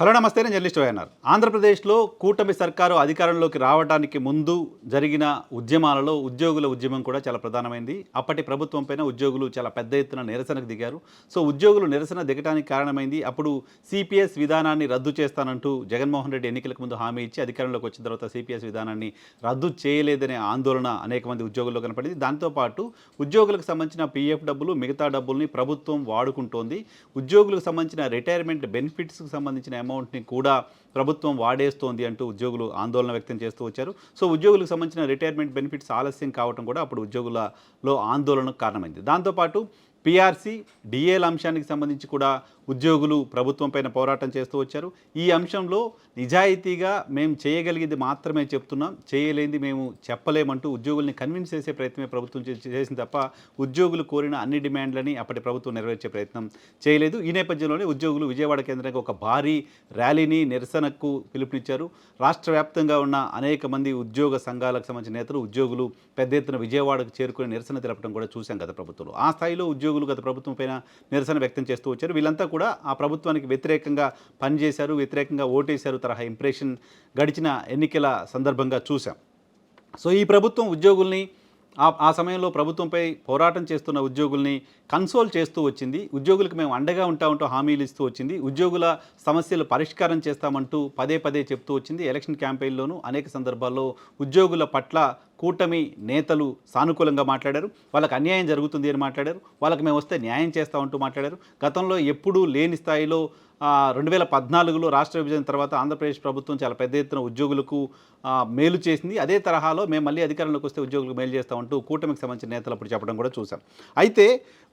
Hello నమస్తే, నేను journalist YNR. ఆంధ్రప్రదేశ్లో కూటమి సర్కారు అధికారంలోకి రావడానికి ముందు జరిగిన ఉద్యమాలలో ఉద్యోగుల ఉద్యమం కూడా చాలా ప్రధానమైంది. అప్పటి ప్రభుత్వం పైన ఉద్యోగులు చాలా పెద్ద ఎత్తున నిరసనకు దిగారు. సో ఉద్యోగులు నిరసన దిగడానికి కారణమైంది అప్పుడు సిపిఎస్ విధానాన్ని రద్దు చేస్తానంటూ జగన్మోహన్ రెడ్డి ఎన్నికలకు ముందు హామీ ఇచ్చి అధికారంలోకి వచ్చిన తర్వాత సిపిఎస్ విధానాన్ని రద్దు చేయలేదనే ఆందోళన అనేక మంది ఉద్యోగుల్లో కనపడింది. దాంతోపాటు ఉద్యోగులకు సంబంధించిన పిఎఫ్ డబ్బులు, మిగతా డబ్బుల్ని ప్రభుత్వం వాడుకుంటోంది. ఉద్యోగులకు సంబంధించిన రిటైర్మెంట్ బెనిఫిట్స్కి సంబంధించిన అమౌంట్ని కూడా ప్రభుత్వం వాడేస్తోంది అంటూ ఉద్యోగులు ఆందోళన వ్యక్తం చేస్తూ వచ్చారు. సో ఉద్యోగులకు సంబంధించిన రిటైర్మెంట్ బెనిఫిట్స్ ఆలస్యం కావడం కూడా అప్పుడు ఉద్యోగులలో ఆందోళనకు కారణమైంది. దాంతోపాటు పిఆర్సీ, డిఏల అంశానికి సంబంధించి కూడా ఉద్యోగులు ప్రభుత్వం పైన పోరాటం చేస్తూ వచ్చారు. ఈ అంశంలో నిజాయితీగా మేము చేయగలిగేది మాత్రమే చెప్తున్నాం, చేయలేనిది మేము చెప్పలేమంటూ ఉద్యోగుల్ని కన్విన్స్ చేసే ప్రయత్నమే ప్రభుత్వం చేసింది తప్ప ఉద్యోగులు కోరిన అన్ని డిమాండ్లని అప్పటి ప్రభుత్వం నెరవేర్చే ప్రయత్నం చేయలేదు. ఈ నేపథ్యంలోనే ఉద్యోగులు విజయవాడ కేంద్రంగా ఒక భారీ ర్యాలీని, నిరసనకు పిలుపునిచ్చారు. రాష్ట్ర వ్యాప్తంగా ఉన్న అనేక మంది ఉద్యోగ సంఘాలకు సంబంధించిన నేతలు, ఉద్యోగులు పెద్ద ఎత్తున విజయవాడకు చేరుకుని నిరసన తెలపడం కూడా చూశాం గత ప్రభుత్వంలో. ఆ స్థాయిలో ఉద్యోగులు గత ప్రభుత్వం పైన నిరసన వ్యక్తం చేస్తూ వచ్చారు. వీళ్ళంతా కూడా ఆ ప్రభుత్వానికి వ్యతిరేకంగా పనిచేశారు, వ్యతిరేకంగా ఓటేశారు తరహా ఇంప్రెషన్ గడిచిన ఎన్నికల సందర్భంగా చూశాం. సో ఈ ప్రభుత్వం ఉద్యోగుల్ని ఆ సమయంలో ప్రభుత్వంపై పోరాటం చేస్తున్న ఉద్యోగుల్ని కన్సోల్ చేస్తూ వచ్చింది. ఉద్యోగులకు మేము అండగా ఉంటామంటూ హామీలు ఇస్తూ వచ్చింది. ఉద్యోగుల సమస్యలు పరిష్కారం చేస్తామంటూ పదే పదే చెప్తూ వచ్చింది. ఎలక్షన్ క్యాంపెయిన్లోనూ అనేక సందర్భాల్లో ఉద్యోగుల పట్ల కూటమి నేతలు సానుకూలంగా మాట్లాడారు. వాళ్ళకి అన్యాయం జరుగుతుంది అని మాట్లాడారు. వాళ్ళకి మేము వస్తే న్యాయం చేస్తామంటూ మాట్లాడారు. గతంలో ఎప్పుడూ లేని స్థాయిలో 2014లో రాష్ట్ర విభజన తర్వాత ఆంధ్రప్రదేశ్ ప్రభుత్వం చాలా పెద్ద ఎత్తున ఉద్యోగులకు మేలు చేసింది. అదే తరహాలో మేము మళ్ళీ అధికారంలోకి వస్తే ఉద్యోగులకు మేలు చేస్తామంటూ కూటమికి సంబంధించిన నేతలు అప్పుడు చెప్పడం కూడా చూసాం. అయితే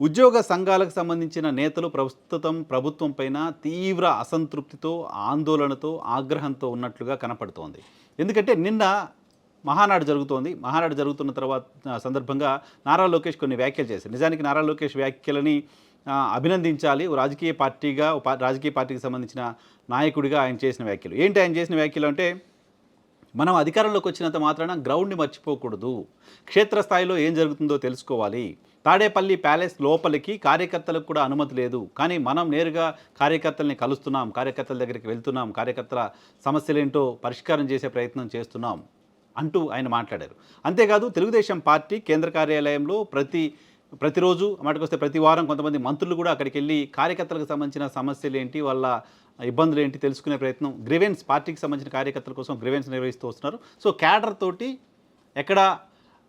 ఉద్యోగ సంఘాలకు సంబంధించిన నేతలు ప్రస్తుతం ప్రభుత్వం పైన తీవ్ర అసంతృప్తితో, ఆందోళనతో, ఆగ్రహంతో ఉన్నట్లుగా కనపడుతోంది. ఎందుకంటే నిన్న మహానాడు జరుగుతోంది. మహానాడు జరుగుతున్న తర్వాత సందర్భంగా నారా లోకేష్ కొన్ని వ్యాఖ్యలు చేశారు. నిజానికి నారా లోకేష్ వ్యాఖ్యలని అభినందించాలి. రాజకీయ పార్టీకి సంబంధించిన నాయకుడిగా ఆయన చేసిన వ్యాఖ్యలు ఏంటి? ఆయన చేసిన వ్యాఖ్యలు అంటే, మనం అధికారంలోకి వచ్చినంత మాత్రాన గ్రౌండ్ని మర్చిపోకూడదు, క్షేత్రస్థాయిలో ఏం జరుగుతుందో తెలుసుకోవాలి. తాడేపల్లి ప్యాలెస్ లోపలికి కార్యకర్తలకు కూడా అనుమతి లేదు, కానీ మనం నేరుగా కార్యకర్తల్ని కలుస్తున్నాం, కార్యకర్తల దగ్గరికి వెళ్తున్నాం, కార్యకర్తల సమస్యలేంటో పరిష్కారం చేసే ప్రయత్నం చేస్తున్నాం అంటూ ఆయన మాట్లాడారు. అంతేకాదు తెలుగుదేశం పార్టీ కేంద్ర కార్యాలయంలో ప్రతిరోజు మాటకొస్తే ప్రతి వారం కొంతమంది మంత్రులు కూడా అక్కడికి వెళ్ళి కార్యకర్తలకు సంబంధించిన సమస్యలు ఏంటి, వాళ్ళ ఇబ్బందులు ఏంటి తెలుసుకునే ప్రయత్నం, గ్రివెన్స్, పార్టీకి సంబంధించిన కార్యకర్తల కోసం గ్రివెన్స్ నిర్వహిస్తూ వస్తున్నారు. సో క్యాడర్ తోటి ఎక్కడ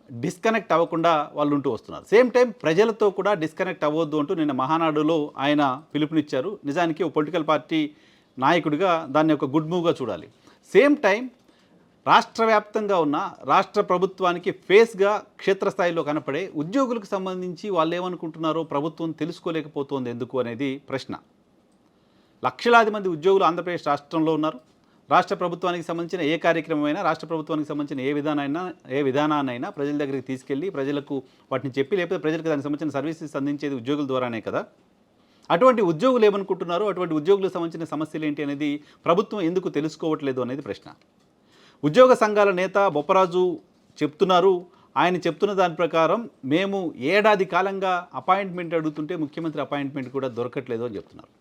డిస్కనెక్ట్ అవ్వకుండా వాళ్ళు ఉంటూ వస్తున్నారు. సేమ్ టైం ప్రజలతో కూడా డిస్కనెక్ట్ అవ్వద్దు అంటూ నిన్న మహానాడులో ఆయన పిలుపునిచ్చారు. నిజానికి ఒక పొలిటికల్ పార్టీ నాయకుడిగా దాన్ని ఒక గుడ్ మూవ్గా చూడాలి. సేమ్ టైం రాష్ట్ర వ్యాప్తంగా ఉన్న రాష్ట్ర ప్రభుత్వానికి ఫేస్గా క్షేత్రస్థాయిలో కనపడే ఉద్యోగులకు సంబంధించి వాళ్ళు ఏమనుకుంటున్నారో ప్రభుత్వం తెలుసుకోలేకపోతుంది ఎందుకు అనేది ప్రశ్న. లక్షలాది మంది ఉద్యోగులు ఆంధ్రప్రదేశ్ రాష్ట్రంలో ఉన్నారు. రాష్ట్ర ప్రభుత్వానికి సంబంధించిన ఏ కార్యక్రమమైనా, రాష్ట్ర ప్రభుత్వానికి సంబంధించిన ఏ విధానాన్నైనా ప్రజల దగ్గరికి తీసుకెళ్ళి ప్రజలకు వాటిని చెప్పి, లేకపోతే ప్రజలకు దానికి సంబంధించిన సర్వీసెస్ అందించేది ఉద్యోగుల ద్వారానే కదా. అటువంటి ఉద్యోగులు ఏమనుకుంటున్నారు, అటువంటి ఉద్యోగులకు సంబంధించిన సమస్యలు ఏంటి అనేది ప్రభుత్వం ఎందుకు తెలుసుకోవట్లేదు అనేది ప్రశ్న. ఉద్యోగ సంఘాల నేత బొప్పరాజు చెప్తున్నారు. ఆయన చెప్తున్న దాని ప్రకారం మేము ఏడాది కాలంగా అపాయింట్మెంట్ అడుగుతుంటే ముఖ్యమంత్రి అపాయింట్మెంట్ కూడా దొరకట్లేదు అని చెప్తున్నారు.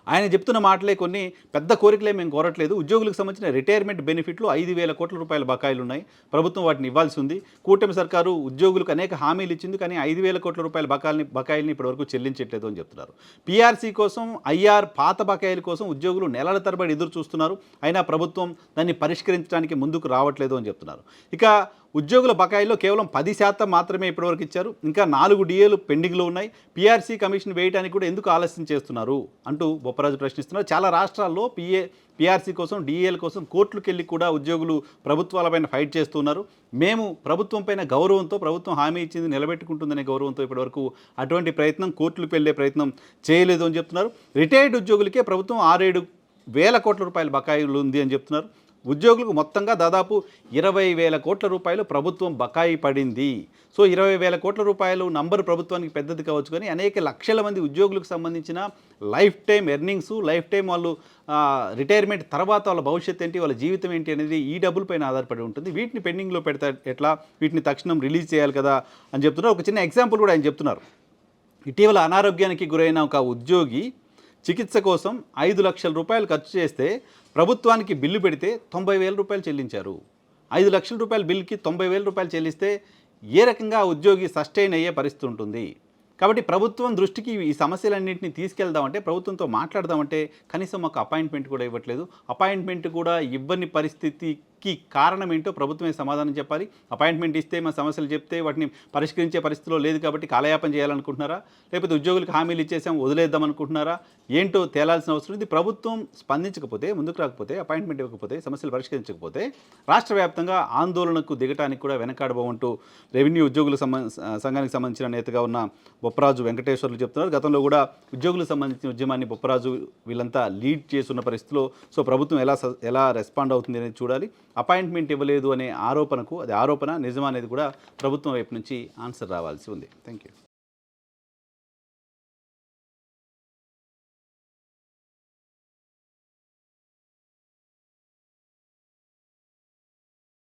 ఆయన చెప్తున్న మాటలే కొన్ని, పెద్ద కోరికలే మేము కోరట్లేదు. ఉద్యోగులకు సంబంధించిన రిటైర్మెంట్ బెనిఫిట్లు 5,000 కోట్ల రూపాయల బకాయిలు ఉన్నాయి, ప్రభుత్వం వాటిని ఇవ్వాల్సి ఉంది. కూటమి సర్కారు ఉద్యోగులకు అనేక హామీలు ఇచ్చింది, కానీ 5,000 కోట్ల రూపాయల బకాయిల్ని ఇప్పటివరకు చెల్లించట్లేదు అని చెప్తున్నారు. పీఆర్సీ కోసం, ఐఆర్ పాత బకాయిల కోసం ఉద్యోగులు నెలల తరబడి ఎదురు చూస్తున్నారు, అయినా ప్రభుత్వం దాన్ని పరిష్కరించడానికి ముందుకు రావట్లేదు అని చెప్తున్నారు. ఇక ఉద్యోగుల బకాయిల్లో కేవలం 10% మాత్రమే ఇప్పటివరకు ఇచ్చారు. ఇంకా 4 డిఏలు పెండింగ్లో ఉన్నాయి. పీఆర్సీ కమిషన్ వేయడానికి కూడా ఎందుకు ఆలస్యం చేస్తున్నారు అంటూ బొప్పరాజు ప్రశ్నిస్తున్నారు. చాలా రాష్ట్రాల్లో పీఆర్సీ కోసం, డిఏల కోసం కోర్టులకు వెళ్ళి కూడా ఉద్యోగులు ప్రభుత్వాలపైన ఫైట్ చేస్తున్నారు. మేము ప్రభుత్వం పైన గౌరవంతో, ప్రభుత్వం హామీ ఇచ్చింది నిలబెట్టుకుంటుందనే గౌరవంతో ఇప్పటివరకు అటువంటి ప్రయత్నం, కోర్టులకు వెళ్ళే ప్రయత్నం చేయలేదు అని చెప్తున్నారు. రిటైర్డ్ ఉద్యోగులకే ప్రభుత్వం 6-7 వేల కోట్ల రూపాయల బకాయిలు ఉంది అని చెప్తున్నారు. ఉద్యోగులకు మొత్తంగా దాదాపు 20,000 కోట్ల రూపాయలు ప్రభుత్వం బకాయి పడింది. సో 20,000 కోట్ల రూపాయలు నంబర్ ప్రభుత్వానికి పెద్దది కావచ్చు, కానీ అనేక లక్షల మంది ఉద్యోగులకు సంబంధించిన life time earnings, life time వాళ్ళు రిటైర్మెంట్ తర్వాత వాళ్ళ భవిష్యత్తు ఏంటి, వాళ్ళ జీవితం ఏంటి అనేది ఈ డబ్బులపైన ఆధారపడి ఉంటుంది. వీటిని పెండింగ్లో పెడతా ఎట్లా, వీటిని తక్షణం రిలీజ్ చేయాలి కదా అని చెప్తున్నారు. ఒక చిన్న ఎగ్జాంపుల్ కూడా ఆయన చెప్తున్నారు. ఇటీవల అనారోగ్యానికి గురైన ఒక ఉద్యోగి చికిత్స కోసం 5 లక్షల రూపాయలు ఖర్చు చేస్తే ప్రభుత్వానికి బిల్లు పెడితే 90,000 రూపాయలు చెల్లించారు. 5 లక్షల రూపాయల బిల్లుకి 90,000 రూపాయలు చెల్లిస్తే ఏ రకంగా ఆ ఉద్యోగి సస్టైన్ అయ్యే పరిస్థితి ఉంటుంది. కాబట్టి ప్రభుత్వం దృష్టికి ఈ సమస్యలన్నింటినీ తీసుకెళ్దామంటే, ప్రభుత్వంతో మాట్లాడదామంటే కనీసం ఒక అపాయింట్మెంట్ కూడా ఇవ్వట్లేదు. అపాయింట్మెంట్ కూడా ఇవ్వని పరిస్థితికి కారణం ఏంటో ప్రభుత్వమే సమాధానం చెప్పాలి. అపాయింట్మెంట్ ఇస్తే మన సమస్యలు చెప్తే వాటిని పరిష్కరించే పరిస్థితిలో లేదు కాబట్టి కాలయాపన చేయాలనుకుంటున్నారా, లేకపోతే ఉద్యోగులకు హామీలు ఇచ్చేసాం వదిలేద్దాం అనుకుంటున్నారా, ఏంటో తేలాల్సిన అవసరం ఉంది. ప్రభుత్వం స్పందించకపోతే, ముందుకు రాకపోతే, అపాయింట్మెంట్ ఇవ్వకపోతే, సమస్యలు పరిష్కరించకపోతే రాష్ట్ర వ్యాప్తంగా ఆందోళనకు దిగటానికి కూడా వెనకాడబోమంటూ రెవెన్యూ ఉద్యోగుల సంఘానికి సంబంధించిన నేతగా ఉన్న బొప్పరాజు వెంకటేశ్వర్లు చెప్తున్నారు. గతంలో కూడా ఉద్యోగులకు సంబంధించిన ఉద్యమాన్ని బొప్పరాజు వీళ్ళంతా లీడ్ చేస్తున్న పరిస్థితిలో సో ప్రభుత్వం ఎలా రెస్పాండ్ అవుతుంది అనేది చూడాలి. అపాయింట్మెంట్ ఇవ్వలేదు అనే ఆరోపణకు అది ఆరోపణ నిజమా అనేది కూడా ప్రభుత్వం వైపు నుంచి ఆన్సర్ రావాల్సి ఉంది. Thank you.